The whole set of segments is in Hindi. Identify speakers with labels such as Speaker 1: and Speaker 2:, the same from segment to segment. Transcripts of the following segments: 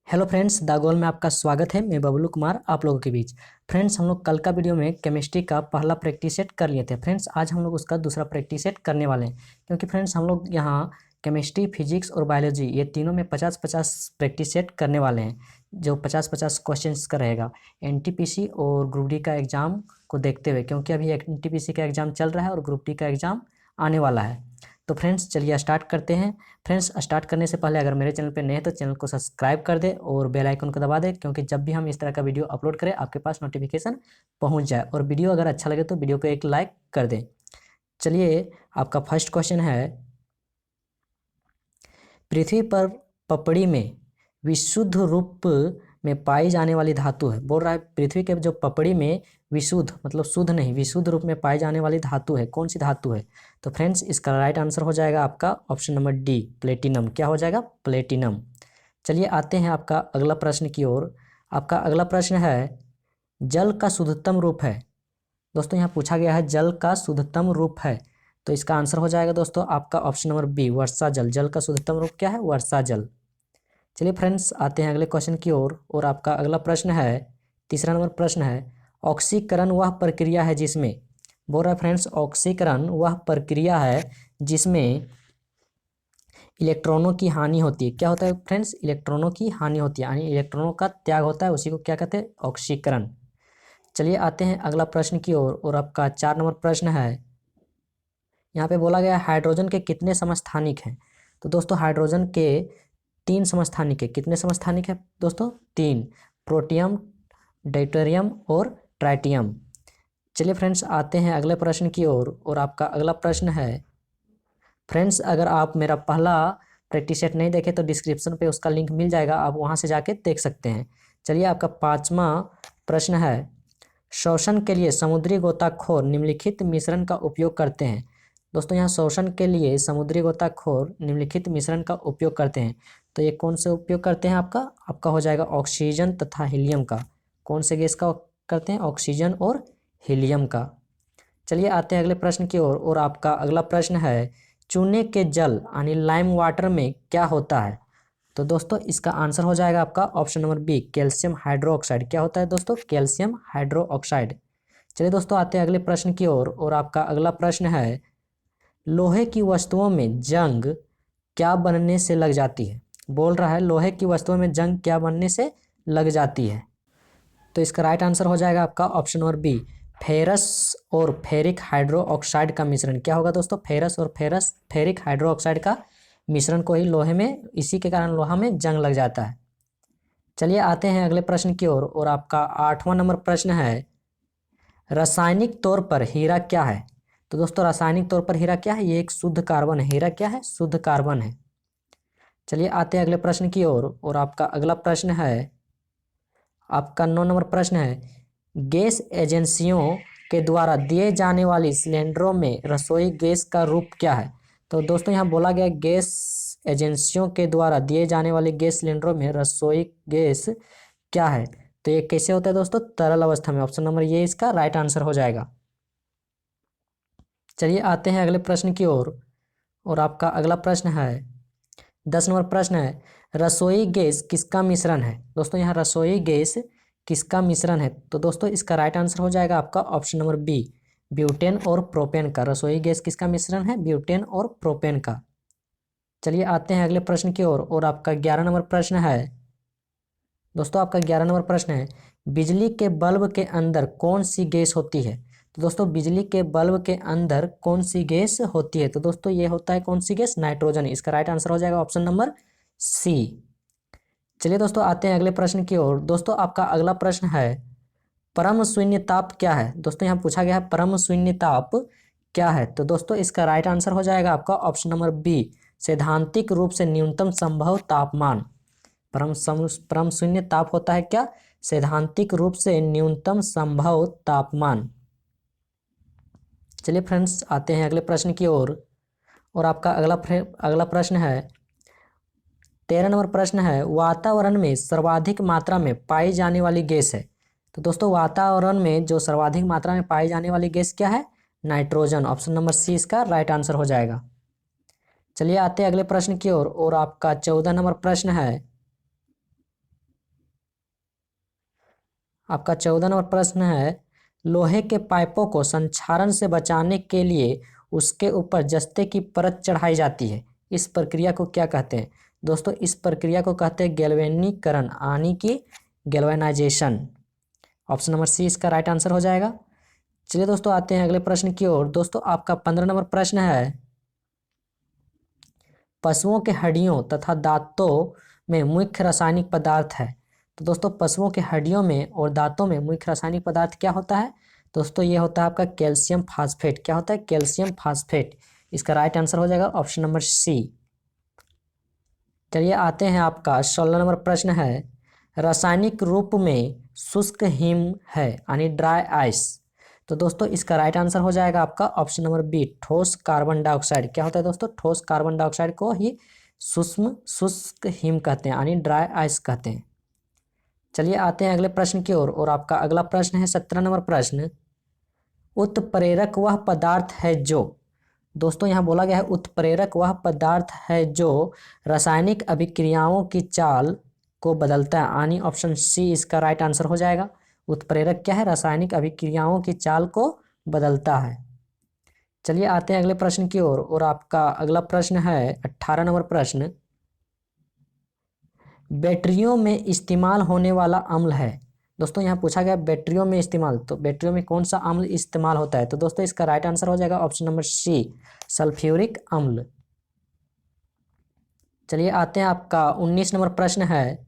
Speaker 1: हेलो फ्रेंड्स, द गोल में आपका स्वागत है। मैं बबलू कुमार आप लोगों के बीच। फ्रेंड्स, हम लोग कल का वीडियो में केमिस्ट्री का पहला प्रैक्टिस सेट कर लिए थे। फ्रेंड्स, आज हम लोग उसका दूसरा प्रैक्टिस सेट करने वाले हैं, क्योंकि फ्रेंड्स हम लोग यहाँ केमिस्ट्री, फिजिक्स और बायोलॉजी ये तीनों में 50-50 प्रैक्टिस सेट करने वाले हैं, जो 50-50 क्वेश्चंस का रहेगा एनटीपीसी और ग्रुप डी का एग्ज़ाम को देखते हुए, क्योंकि अभी एनटीपीसी का एग्ज़ाम चल रहा है और ग्रुप डी का एग्ज़ाम आने वाला है। तो फ्रेंड्स चलिए स्टार्ट करते हैं। फ्रेंड्स, स्टार्ट करने से पहले अगर मेरे चैनल पे नए हैं तो चैनल को सब्सक्राइब कर दे और बेल आइकन को दबा दे, क्योंकि जब भी हम इस तरह का वीडियो अपलोड करें आपके पास नोटिफिकेशन पहुंच जाए। और वीडियो अगर अच्छा लगे तो वीडियो को एक लाइक कर दें। चलिए, आपका फर्स्ट क्वेश्चन है, पृथ्वी पर पपड़ी में विशुद्ध रूप में पाई जाने वाली धातु है। बोल रहा है पृथ्वी के जो पपड़ी में विशुद्ध मतलब शुद्ध नहीं, विशुद्ध रूप में पाई जाने वाली धातु है, कौन सी धातु है? तो फ्रेंड्स, इसका राइट आंसर हो जाएगा आपका ऑप्शन नंबर डी, प्लेटिनम। क्या हो जाएगा? प्लेटिनम। चलिए आते हैं आपका अगला प्रश्न की ओर। आपका अगला प्रश्न है, जल का शुद्धतम रूप है। दोस्तों यहाँ पूछा गया है जल का शुद्धतम रूप है, तो इसका आंसर हो जाएगा दोस्तों आपका ऑप्शन नंबर बी, वर्षा जल। जल का शुद्धतम रूप क्या है? वर्षा जल। चलिए फ्रेंड्स, आते हैं अगले क्वेश्चन की ओर। और आपका अगला प्रश्न है, तीसरा नंबर प्रश्न है, ऑक्सीकरण वह प्रक्रिया है जिसमें, बोल रहा है फ्रेंड्स ऑक्सीकरण वह प्रक्रिया है जिसमें इलेक्ट्रॉनों की हानि होती है। क्या होता है फ्रेंड्स? इलेक्ट्रॉनों की हानि होती है, यानी इलेक्ट्रॉनों का त्याग होता है, उसी को क्या कहते हैं? ऑक्सीकरण। चलिए आते हैं अगला प्रश्न की ओर। और आपका 4 नंबर प्रश्न है, यहाँ पे बोला गया हाइड्रोजन के कितने समस्थानिक हैं? तो दोस्तों हाइड्रोजन के 3 समस्थानिक है। कितने समस्थानिक है दोस्तों? 3, प्रोटियम, ड्यूटेरियम और ट्राइटियम। चलिए फ्रेंड्स, आते हैं अगले प्रश्न की ओर। और आपका अगला प्रश्न है, फ्रेंड्स अगर आप मेरा पहला प्रैक्टिस सेट नहीं देखे तो डिस्क्रिप्शन पे उसका लिंक मिल जाएगा, आप वहाँ से जाके देख सकते हैं। चलिए आपका 5वां प्रश्न है, शोषण के लिए समुद्री गोताखोर निम्नलिखित मिश्रण का उपयोग करते हैं। दोस्तों यहाँ शोषण के लिए समुद्री गोताखोर निम्नलिखित मिश्रण का उपयोग करते हैं, तो ये कौन से उपयोग करते हैं? आपका हो जाएगा ऑक्सीजन तथा हीलियम का। कौन से गैस का करते हैं? ऑक्सीजन और हीलियम का। चलिए आते हैं अगले प्रश्न की ओर। और आपका अगला प्रश्न है, चूने के जल यानी लाइम वाटर में क्या होता है? तो दोस्तों इसका आंसर हो जाएगा आपका option number B, calcium hydroxide. क्या होता है दोस्तों? Calcium hydroxide. चलिए दोस्तों आते हैं अगले प्रश्न की ओर। और आपका अगला प्रश्न है, लोहे की वस्तुओं में जंग क्या बनने से लग जाती है? बोल रहा है लोहे की वस्तुओं में जंग क्या बनने से लग जाती है? तो इसका राइट आंसर हो जाएगा आपका ऑप्शन नंबर बी, फेरस और फेरिक हाइड्रो ऑक्साइड का मिश्रण। क्या होगा दोस्तों? फेरस और फेरिक हाइड्रो ऑक्साइड का मिश्रण को ही लोहे में, इसी के कारण लोहा में जंग लग जाता है। चलिए आते हैं अगले प्रश्न की ओर। और आपका 8वां नंबर प्रश्न है, रासायनिक तौर पर हीरा क्या है? तो दोस्तों रासायनिक तौर पर हीरा क्या है? ये एक शुद्ध कार्बन है। हीरा क्या है? शुद्ध कार्बन है। चलिए आते हैं अगले प्रश्न की ओर। और आपका अगला प्रश्न है, आपका 9 नंबर प्रश्न है, गैस एजेंसियों के द्वारा दिए जाने वाली सिलेंडरों में रसोई गैस का रूप क्या है? तो दोस्तों यहाँ बोला गया गैस एजेंसियों के द्वारा दिए जाने वाले गैस सिलेंडरों में रसोई गैस क्या है? तो ये कैसे होता है दोस्तों? तरल अवस्था में। ऑप्शन नंबर ये इसका राइट आंसर हो जाएगा। चलिए आते हैं अगले प्रश्न की ओर। और आपका अगला प्रश्न है, 10 नंबर प्रश्न है, रसोई गैस किसका मिश्रण है? दोस्तों यहाँ रसोई गैस किसका मिश्रण है? तो दोस्तों इसका राइट आंसर हो जाएगा आपका ऑप्शन नंबर बी, ब्यूटेन और प्रोपेन का। रसोई गैस किसका मिश्रण है? ब्यूटेन और प्रोपेन का। चलिए आते हैं अगले प्रश्न की ओर। और आपका 11 नंबर प्रश्न है, दोस्तों आपका 11 नंबर प्रश्न है, बिजली के बल्ब के अंदर कौन सी गैस होती है? तो दोस्तों बिजली के बल्ब के अंदर कौन सी गैस होती है? तो दोस्तों ये होता है कौन सी गैस? नाइट्रोजन। इसका राइट आंसर हो जाएगा ऑप्शन नंबर सी। चलिए दोस्तों आते हैं अगले प्रश्न की ओर। दोस्तों आपका अगला प्रश्न है, परम शून्य ताप क्या है? दोस्तों यहाँ पूछा गया है परम शून्य ताप क्या है? तो दोस्तों इसका राइट आंसर हो जाएगा आपका ऑप्शन नंबर बी, सैद्धांतिक रूप से न्यूनतम संभव तापमान। परम शून्य ताप होता है क्या? सैद्धांतिक रूप से न्यूनतम संभव तापमान। चलिए फ्रेंड्स आते हैं अगले प्रश्न की ओर। और आपका अगला प्रश्न है, 13 नंबर प्रश्न है, वातावरण में सर्वाधिक मात्रा में पाई जाने वाली गैस है। तो दोस्तों वातावरण में जो सर्वाधिक मात्रा में पाई जाने वाली गैस क्या है? नाइट्रोजन। ऑप्शन नंबर सी इसका राइट आंसर हो जाएगा। चलिए आते हैं अगले प्रश्न की ओर। और आपका 14 नंबर प्रश्न है, आपका 14 नंबर प्रश्न है, लोहे के पाइपों को संक्षारण से बचाने के लिए उसके ऊपर जस्ते की परत चढ़ाई जाती है। इस प्रक्रिया को क्या कहते हैं? दोस्तों इस प्रक्रिया को कहते हैं गैल्वेनीकरण यानी कि गैल्वेनाइजेशन। ऑप्शन नंबर सी इसका राइट आंसर हो जाएगा। चलिए दोस्तों आते हैं अगले प्रश्न की ओर। दोस्तों आपका 15 नंबर प्रश्न है, पशुओं के हड्डियों तथा दांतों में मुख्य रासायनिक पदार्थ है। तो दोस्तों पशुओं के हड्डियों में और दांतों में मुख्य रासायनिक पदार्थ क्या होता है? दोस्तों ये होता है आपका कैल्शियम फास्फेट। क्या होता है? Calcium phosphate. इसका राइट आंसर हो जाएगा ऑप्शन नंबर सी। चलिए आते हैं आपका 16 नंबर प्रश्न है, रासायनिक रूप में शुष्क हिम है यानी ड्राई आइस। तो दोस्तों इसका राइट आंसर हो जाएगा आपका ऑप्शन नंबर बी, ठोस कार्बन डाइऑक्साइड। क्या होता है दोस्तों? ठोस कार्बन डाइऑक्साइड को ही सूक्ष्म शुष्क हिम कहते हैं यानी ड्राई आइस कहते हैं। चलिए आते हैं अगले प्रश्न की ओर और आपका अगला प्रश्न है 17 नंबर प्रश्न, उत्प्रेरक वह पदार्थ है जो, दोस्तों यहाँ बोला गया है उत्प्रेरक वह पदार्थ है जो रासायनिक अभिक्रियाओं की चाल को बदलता है यानी ऑप्शन सी इसका राइट आंसर हो जाएगा। उत्प्रेरक क्या है? रासायनिक अभिक्रियाओं की चाल को बदलता है। चलिए आते हैं अगले प्रश्न की ओर और आपका अगला प्रश्न है 18 नंबर प्रश्न, बैटरियों में इस्तेमाल होने वाला अम्ल है। दोस्तों यहाँ पूछा गया बैटरियों में इस्तेमाल, तो बैटरियों में कौन सा अम्ल इस्तेमाल होता है? तो दोस्तों इसका राइट आंसर हो जाएगा ऑप्शन नंबर सी, सल्फ्यूरिक अम्ल। चलिए आते हैं आपका 19 नंबर प्रश्न है,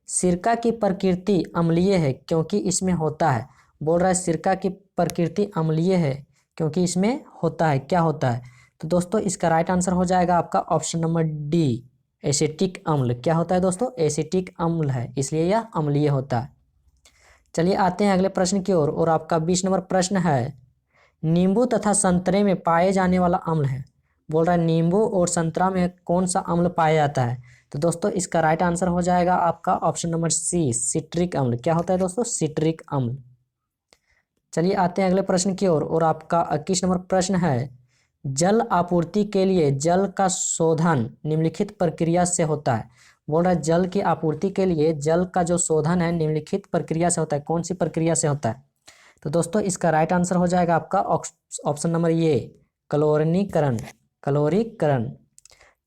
Speaker 1: सिरका की प्रकृति अम्लीय है क्योंकि इसमें होता है। बोल रहा है सिरका की प्रकृति अम्लीय है क्योंकि इसमें होता है। क्या होता है? तो दोस्तों इसका राइट आंसर हो जाएगा आपका ऑप्शन नंबर डी, एसिटिक अम्ल। क्या होता है दोस्तों? एसिटिक अम्ल है, इसलिए यह अम्लीय होता है। चलिए आते हैं अगले प्रश्न की ओर और आपका 20 नंबर प्रश्न है, नींबू तथा संतरे में पाए जाने वाला अम्ल है। बोल रहा है नींबू और संतरा में कौन सा अम्ल पाया जाता है? तो दोस्तों इसका राइट आंसर हो जाएगा आपका ऑप्शन नंबर सी, सिट्रिक अम्ल। क्या होता है दोस्तों? सिट्रिक अम्ल। चलिए आते हैं अगले प्रश्न की ओर और आपका 21 नंबर प्रश्न है, जल आपूर्ति के लिए जल का शोधन निम्नलिखित प्रक्रिया से होता है। बोल रहा है जल की आपूर्ति के लिए जल का जो शोधन है निम्नलिखित प्रक्रिया से होता है। कौन सी प्रक्रिया से होता है? तो दोस्तों इसका राइट आंसर हो जाएगा आपका ऑप्शन नंबर ये, क्लोरीनीकरण। क्लोरीकरण।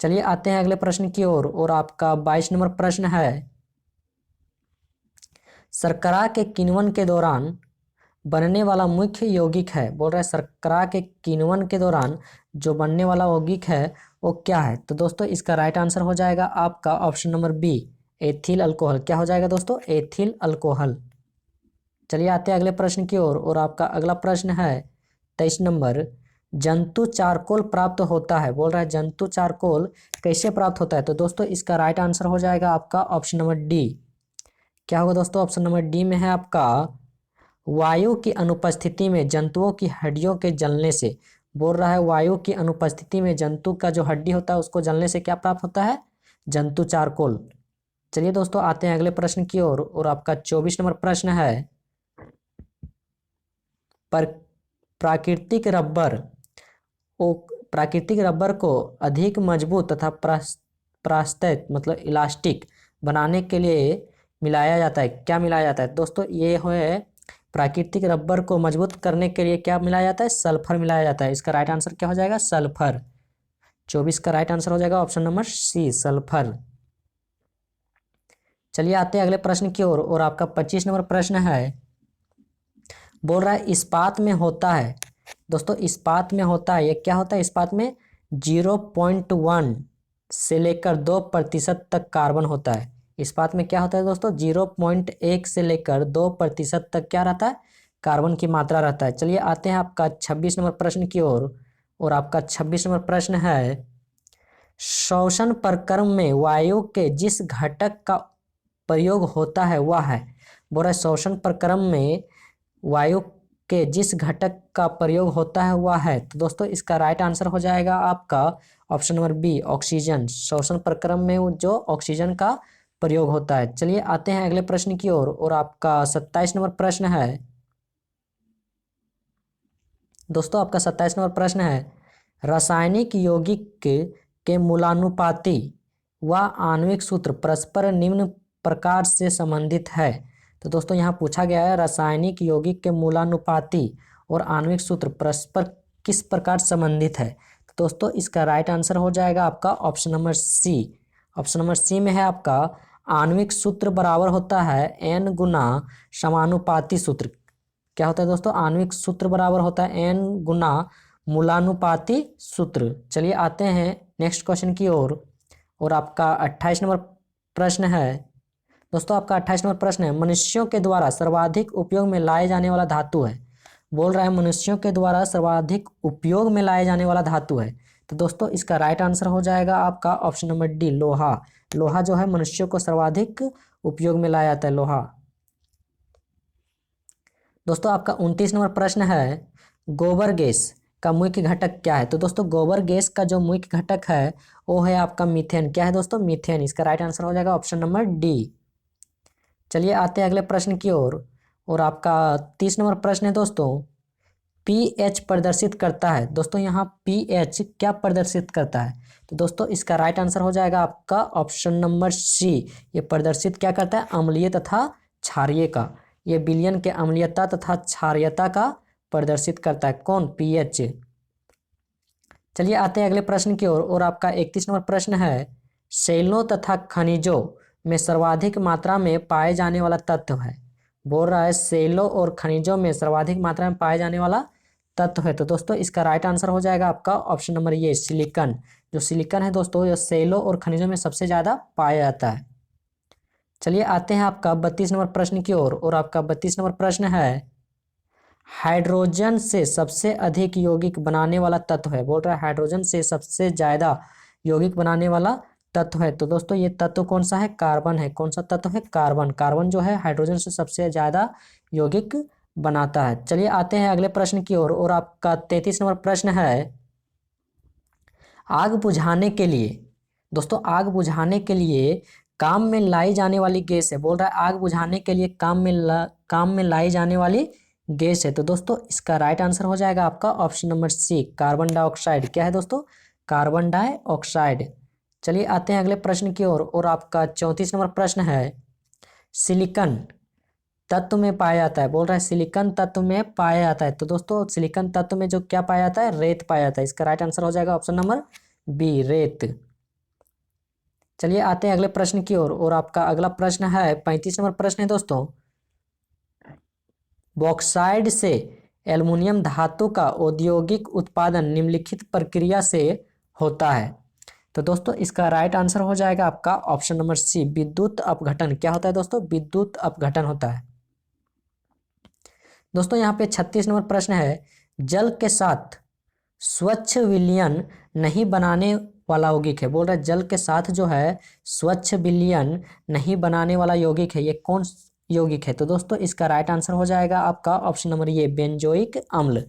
Speaker 1: चलिए आते हैं अगले प्रश्न की ओर और आपका 22 नंबर प्रश्न है, शर्करा के किण्वन के दौरान बनने वाला मुख्य यौगिक है। बोल रहा है शर्करा के किण्वन के दौरान जो बनने वाला यौगिक है वो क्या है? तो दोस्तों इसका राइट आंसर हो जाएगा आपका option number B, ethyl alcohol. क्या हो जाएगा दोस्तों? Ethyl alcohol. चलिए आते हैं अगले प्रश्न की ओर और आपका अगला प्रश्न है 23 नंबर, जंतु चारकोल प्राप्त होता है। बोल रहा है जंतु चारकोल कैसे प्राप्त होता है? तो दोस्तों इसका राइट आंसर हो जाएगा आपका ऑप्शन नंबर डी। क्या होगा दोस्तों? ऑप्शन नंबर डी में है आपका, वायु की अनुपस्थिति में जंतुओं की हड्डियों के जलने से। बोल रहा है वायु की अनुपस्थिति में जंतु का जो हड्डी होता है उसको जलने से क्या प्राप्त होता है? जंतु चारकोल। चलिए दोस्तों आते हैं अगले प्रश्न की ओर और आपका 24 नंबर प्रश्न है, पर प्राकृतिक रबर प्राकृतिक रबर को अधिक मजबूत तथा प्रास्थित मतलब इलास्टिक बनाने के लिए मिलाया जाता है। क्या मिलाया जाता है? दोस्तों ये है प्राकृतिक रबर को मजबूत करने के लिए क्या मिलाया जाता है? सल्फर मिलाया जाता है। इसका राइट आंसर क्या हो जाएगा? सल्फर। 24 का राइट आंसर हो जाएगा ऑप्शन नंबर सी, सल्फर। चलिए आते हैं अगले प्रश्न की ओर और आपका 25 नंबर प्रश्न है, बोल रहा है इस्पात में होता है। दोस्तों इस्पात में होता है, ये क्या होता है? इस्पात में 0.1 से लेकर 2% तक कार्बन होता है। इस्पात में क्या होता है दोस्तों? 0.1 से लेकर 2% तक क्या रहता है? कार्बन की मात्रा रहता है। चलिए आते हैं आपका 26 नंबर प्रश्न की ओर और आपका 26 नंबर प्रश्न है, श्वसन प्रक्रम में वायु के जिस घटक का प्रयोग होता है वह है। बोल रहा है श्वसन प्रक्रम में वायु के जिस घटक का प्रयोग होता है वह है। तो दोस्तों इसका राइट आंसर हो जाएगा आपका ऑप्शन नंबर बी, ऑक्सीजन। श्वसन प्रक्रम में जो ऑक्सीजन का प्रयोग होता है। चलिए आते हैं अगले प्रश्न की ओर और आपका 27 नंबर प्रश्न है। दोस्तों आपका 27 नंबर प्रश्न है, रासायनिक यौगिक के मूलानुपाती व आणविक सूत्र परस्पर निम्न प्रकार से संबंधित है। तो दोस्तों यहाँ पूछा गया है रासायनिक यौगिक के मूलानुपाती और आणविक सूत्र परस्पर किस प्रकार संबंधित है। तो दोस्तों इसका राइट आंसर हो जाएगा आपका option number C. Option number C में है आपका आणविक सूत्र बराबर होता है n गुना समानुपाती सूत्र। क्या होता है दोस्तों, आणविक सूत्र बराबर होता है n गुना मूलानुपाती सूत्र। चलिए आते हैं नेक्स्ट क्वेश्चन की ओर और आपका 28 नंबर प्रश्न है। दोस्तों आपका 28 नंबर प्रश्न है मनुष्यों के द्वारा सर्वाधिक उपयोग में लाए जाने वाला धातु है। बोल रहा है मनुष्यों के द्वारा सर्वाधिक उपयोग में लाए जाने वाला धातु है। तो दोस्तों इसका राइट आंसर हो जाएगा आपका ऑप्शन नंबर डी, लोहा। लोहा जो है मनुष्यों को सर्वाधिक उपयोग में लाया जाता है, लोहा। दोस्तों आपका 29 नंबर प्रश्न है गोबर गैस का मुख्य घटक क्या है। तो दोस्तों गोबर गैस का जो मुख्य घटक है वो है आपका मीथेन। क्या है दोस्तों, मीथेन। इसका राइट आंसर हो जाएगा ऑप्शन नंबर डी। चलिए आते हैं अगले प्रश्न की ओर और आपका 30 नंबर प्रश्न है दोस्तों पीएच प्रदर्शित करता है। दोस्तों यहाँ पीएच क्या प्रदर्शित करता है। तो दोस्तों इसका राइट आंसर हो जाएगा आपका ऑप्शन नंबर सी। ये प्रदर्शित क्या करता है, अम्लीय तथा क्षारीय का। ये विलयन के अम्लीयता तथा क्षारीयता का प्रदर्शित करता है। कौन, पीएच। चलिए आते हैं अगले प्रश्न की ओर और आपका 31 नंबर प्रश्न है शैलों तथा खनिजों में सर्वाधिक मात्रा में पाए जाने वाला तत्व है। बोल रहा है शैलों और खनिजों में सर्वाधिक मात्रा में पाए जाने वाला तत्व है। तो दोस्तों इसका राइट आंसर हो जाएगा आपका ऑप्शन नंबर ये, सिलिकॉन। जो सिलिकॉन है दोस्तों यह शैलों और खनिजों में सबसे ज़्यादा पाया जाता है। चलिए आते हैं आपका 32 नंबर प्रश्न की ओर और आपका 32 नंबर प्रश्न है हाइड्रोजन से सबसे अधिक यौगिक बनाने वाला तत्व है। बोल रहा है हाइड्रोजन से सबसे ज़्यादा यौगिक बनाने वाला तत्व है। तो दोस्तों ये तत्व कौन सा है, कार्बन है। कौन सा तत्व है, कार्बन। कार्बन जो है हाइड्रोजन से सबसे ज़्यादा यौगिक बनाता है। चलिए आते हैं अगले प्रश्न की ओर और आपका 33 नंबर प्रश्न है आग बुझाने के लिए। दोस्तों आग बुझाने के लिए काम में लाई जाने वाली गैस है। बोल रहा है आग बुझाने के लिए काम में लाई जाने वाली गैस है। तो दोस्तों इसका राइट आंसर हो जाएगा आपका option number C, carbon dioxide. क्या है दोस्तों, कार्बन डाइऑक्साइड। चलिए आते हैं अगले प्रश्न की ओर और आपका 34 नंबर प्रश्न है सिलिकॉन तत्व में पाया जाता है। बोल रहा है सिलिकॉन तत्व में पाया जाता है। तो दोस्तों सिलिकॉन तत्व में जो क्या पाया जाता है, रेत पाया जाता है। इसका राइट आंसर हो जाएगा ऑप्शन नंबर बी, रेत। चलिए आते हैं अगले प्रश्न की ओर और आपका अगला प्रश्न है 35 नंबर प्रश्न है दोस्तों बॉक्साइड से एल्युमिनियम धातु का औद्योगिक उत्पादन निम्नलिखित प्रक्रिया से होता है। तो दोस्तों इसका राइट आंसर हो जाएगा आपका ऑप्शन नंबर सी, विद्युत अपघटन। क्या होता है दोस्तों, विद्युत अपघटन होता है। दोस्तों यहाँ पे 36 नंबर प्रश्न है जल के साथ स्वच्छ विलयन नहीं बनाने वाला यौगिक है। बोल रहा है जल के साथ जो है स्वच्छ विलयन नहीं बनाने वाला यौगिक है, ये कौन यौगिक है। तो दोस्तों इसका राइट आंसर हो जाएगा आपका ऑप्शन नंबर ये, बेंजोइक अम्ल।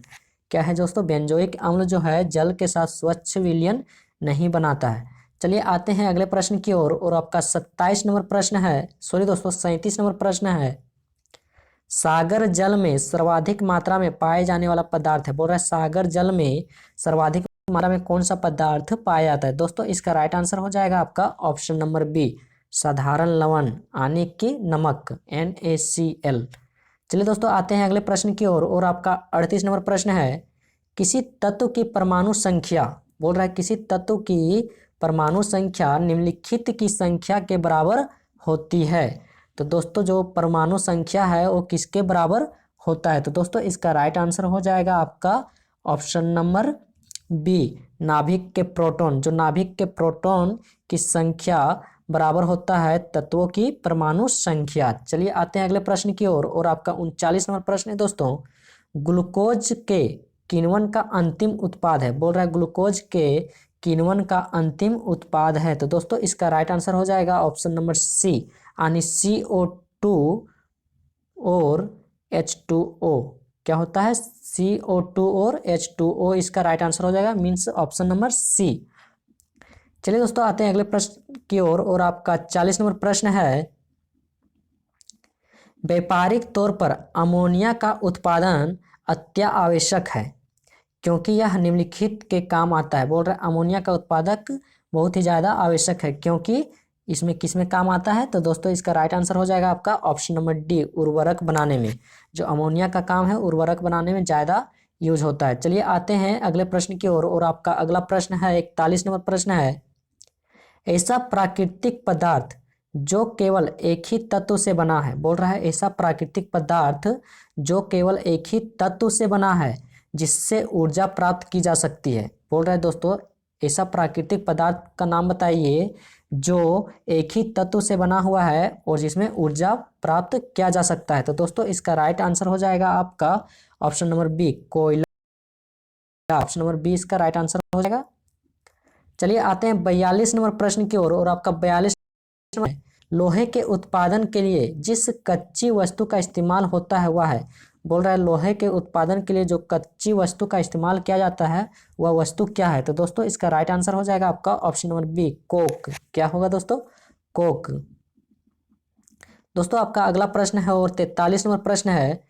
Speaker 1: क्या है दोस्तों, बेंजोइक अम्ल जो है जल के साथ स्वच्छ विलयन नहीं बनाता है। चलिए आते हैं अगले प्रश्न की ओर और आपका 27 नंबर प्रश्न है, सॉरी दोस्तों 37 नंबर प्रश्न है सागर जल में सर्वाधिक मात्रा में पाए जाने वाला पदार्थ है। बोल रहा है सागर जल में सर्वाधिक मात्रा में कौन सा पदार्थ पाया जाता है। दोस्तों इसका राइट आंसर हो जाएगा आपका ऑप्शन नंबर बी, साधारण लवण यानी कि नमक, NaCl। चलिए दोस्तों आते हैं अगले प्रश्न की ओर और आपका 38 नंबर प्रश्न है किसी तत्व की परमाणु संख्या। बोल रहा है किसी तत्व की परमाणु संख्या निम्नलिखित की संख्या के बराबर होती है। तो दोस्तों जो परमाणु संख्या है वो किसके बराबर होता है। तो दोस्तों इसका राइट आंसर हो जाएगा आपका ऑप्शन नंबर बी, नाभिक के प्रोटॉन। जो नाभिक के प्रोटॉन की संख्या बराबर होता है तत्वों की परमाणु संख्या। चलिए आते हैं अगले प्रश्न की ओर और आपका 39 नंबर प्रश्न है दोस्तों ग्लूकोज के किण्वन का अंतिम उत्पाद है। बोल रहा है ग्लूकोज के किण्वन का अंतिम उत्पाद है। तो दोस्तों इसका राइट आंसर हो जाएगा ऑप्शन नंबर सी, यानी CO2 और H2O। क्या होता है, CO2 और H2O। इसका राइट आंसर हो जाएगा मीन्स ऑप्शन नंबर सी। चलिए दोस्तों आते हैं अगले प्रश्न की ओर और आपका 40 नंबर प्रश्न है व्यापारिक तौर पर अमोनिया का उत्पादन अत्यावश्यक है क्योंकि यह निम्नलिखित के काम आता है। बोल रहे अमोनिया का उत्पादक बहुत ही ज़्यादा आवश्यक है क्योंकि इसमें किस में काम आता है? तो दोस्तों इसका राइट आंसर हो जाएगा आपका ऑप्शन नंबर डी, उर्वरक बनाने में। जो अमोनिया का काम है उर्वरक बनाने में ज़्यादा यूज होता है। चलिए आते हैं अगले प्रश्न की ओर। और आपका अगला प्रश्न है 41 नंबर प्रश्न है, ऐसा प्राकृतिक पदार्थ जो केवल एक ही तत्व से बना है। बोल रहा है ऐसा प्राकृतिक पदार्थ जो केवल एक ही तत्व से बना है जिससे ऊर्जा प्राप्त की जा सकती है। बोल रहा है दोस्तों ऐसा प्राकृतिक पदार्थ का नाम बताइए जो एक ही तत्व से बना हुआ है और जिसमें ऊर्जा प्राप्त किया जा सकता है। तो दोस्तों इसका राइट आंसर हो जाएगा आपका ऑप्शन नंबर बी, कोयला। ऑप्शन नंबर बी इसका राइट आंसर हो जाएगा। चलिए आते हैं 42 नंबर प्रश्न की ओर। और आपका 42 में लोहे के उत्पादन के लिए जिस कच्ची वस्तु का इस्तेमाल होता है वह है। बोल रहा है लोहे के उत्पादन के लिए जो कच्ची वस्तु का इस्तेमाल किया जाता है वह वस्तु क्या है? तो दोस्तों इसका राइट आंसर हो जाएगा आपका ऑप्शन नंबर बी, कोक। क्या होगा दोस्तों? कोक। दोस्तों आपका अगला प्रश्न है और 43 नंबर प्रश्न है,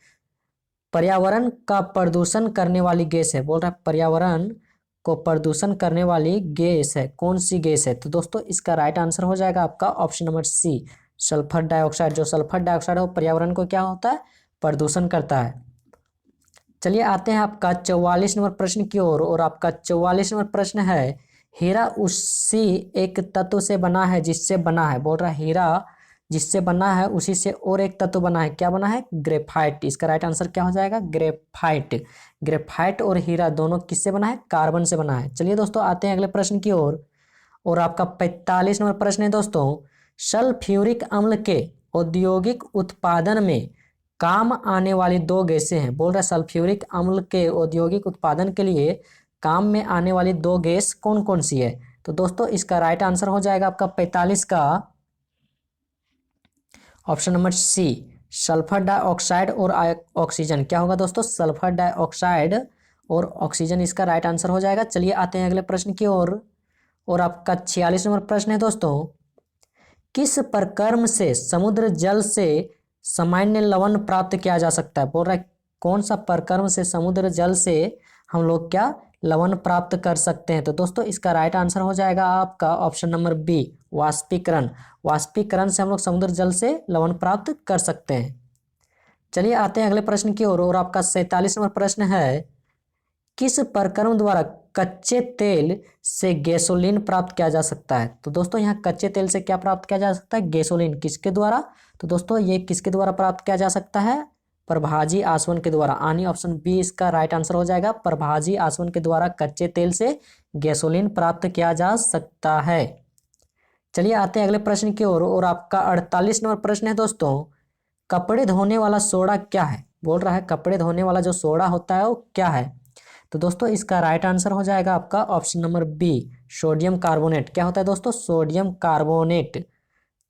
Speaker 1: पर्यावरण का प्रदूषण करने वाली गैस है। बोल रहा है पर्यावरण को प्रदूषण करने वाली गैस है, कौन सी गैस है? तो दोस्तों इसका राइट आंसर हो जाएगा आपका option number C, sulphur dioxide. जो सल्फर डाइऑक्साइड है वो पर्यावरण को क्या होता है? प्रदूषण करता है। चलिए आते हैं आपका 44 नंबर प्रश्न की ओर। और आपका 44 नंबर प्रश्न है, हीरा उसी एक तत्व से बना है जिससे बना है। बोल रहा है हीरा जिससे बना है उसी से और एक तत्व बना है। क्या बना है? ग्रेफाइट। इसका राइट आंसर क्या हो जाएगा? ग्रेफाइट। ग्रेफाइट और हीरा दोनों किससे बना है? कार्बन से बना है। चलिए दोस्तों आते हैं अगले प्रश्न की ओर। और आपका 45 नंबर प्रश्न है दोस्तों, सल्फ्यूरिक अम्ल के औद्योगिक उत्पादन में काम आने वाली दो गैसें हैं। बोल रहा है सल्फ्यूरिक अम्ल के औद्योगिक उत्पादन के लिए काम में आने वाली दो गैस कौन कौन सी है? तो दोस्तों इसका राइट आंसर हो जाएगा आपका 45 का option number C, sulphur dioxide और ऑक्सीजन। क्या होगा दोस्तों? सल्फर डाइऑक्साइड और ऑक्सीजन इसका राइट आंसर हो जाएगा। चलिए आते हैं अगले प्रश्न की ओर। और आपका 46 नंबर प्रश्न है दोस्तों, किस प्रक्रम से समुद्र जल से सामान्य लवण प्राप्त किया जा सकता है? बोल रहा है कौन सा प्रक्रम से समुद्र जल से हम लोग क्या लवण प्राप्त कर सकते हैं? तो दोस्तों इसका राइट आंसर हो जाएगा आपका ऑप्शन नंबर बी, वाष्पीकरण। वाष्पीकरण से हम लोग समुद्र जल से लवण प्राप्त कर सकते हैं। चलिए आते हैं अगले प्रश्न की ओर। और आपका 47 नंबर प्रश्न है, किस प्रक्रम द्वारा कच्चे तेल से गैसोलीन प्राप्त किया जा सकता है? तो दोस्तों यहाँ कच्चे तेल से क्या प्राप्त किया जा सकता है? गैसोलीन। किसके द्वारा? तो दोस्तों ये किसके द्वारा प्राप्त किया जा सकता है? प्रभाजी आसवन के द्वारा। यानी ऑप्शन बी इसका राइट आंसर हो जाएगा, प्रभाजी आसवन के द्वारा कच्चे तेल से गैसोलीन प्राप्त किया जा सकता है। चलिए आते हैं अगले प्रश्न की ओर। और आपका 48 नंबर प्रश्न है दोस्तों, कपड़े धोने वाला सोडा क्या है? बोल रहा है कपड़े धोने वाला जो सोडा होता है वो क्या है? तो दोस्तों इसका राइट आंसर हो जाएगा आपका option number B, sodium carbonate. क्या होता है दोस्तों? Sodium carbonate.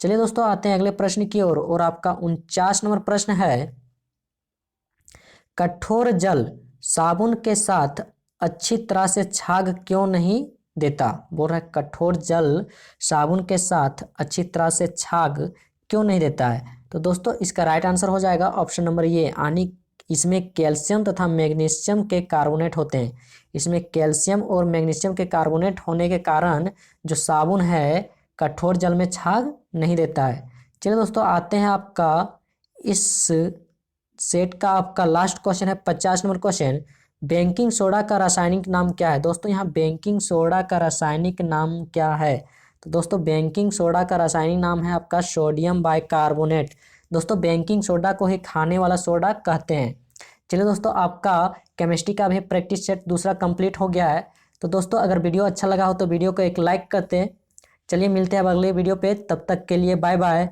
Speaker 1: चलिए दोस्तों आते हैं अगले प्रश्न की ओर। और आपका 49 नंबर प्रश्न है, कठोर जल साबुन के साथ अच्छी तरह से छाग क्यों नहीं देता? बोल रहा है कठोर जल साबुन के साथ अच्छी तरह से छाग क्यों नहीं देता है? तो दोस्तों इसका राइट आंसर हो जाएगा ऑप्शन नंबर ये, यानी इसमें कैल्शियम तथा मैग्नीशियम के कार्बोनेट होते हैं। इसमें कैल्शियम और मैग्नीशियम के कार्बोनेट होने के कारण जो साबुन है कठोर जल में छाग नहीं देता है। चलिए दोस्तों आते हैं आपका इस सेट का आपका लास्ट क्वेश्चन है 50 नंबर क्वेश्चन, बेकिंग सोडा का रासायनिक नाम क्या है? दोस्तों यहाँ बेकिंग सोडा का रासायनिक नाम क्या है? तो दोस्तों बेकिंग सोडा का रासायनिक नाम है आपका सोडियम बाइकार्बोनेट। दोस्तों बेकिंग सोडा को ही खाने वाला सोडा कहते हैं। चलिए दोस्तों आपका केमिस्ट्री का भी प्रैक्टिस सेट दूसरा कंप्लीट हो गया है। तो दोस्तों अगर वीडियो अच्छा लगा हो तो वीडियो को एक लाइक करते हैं। चलिए मिलते हैं अब अगले वीडियो पे, तब तक के लिए बाय बाय।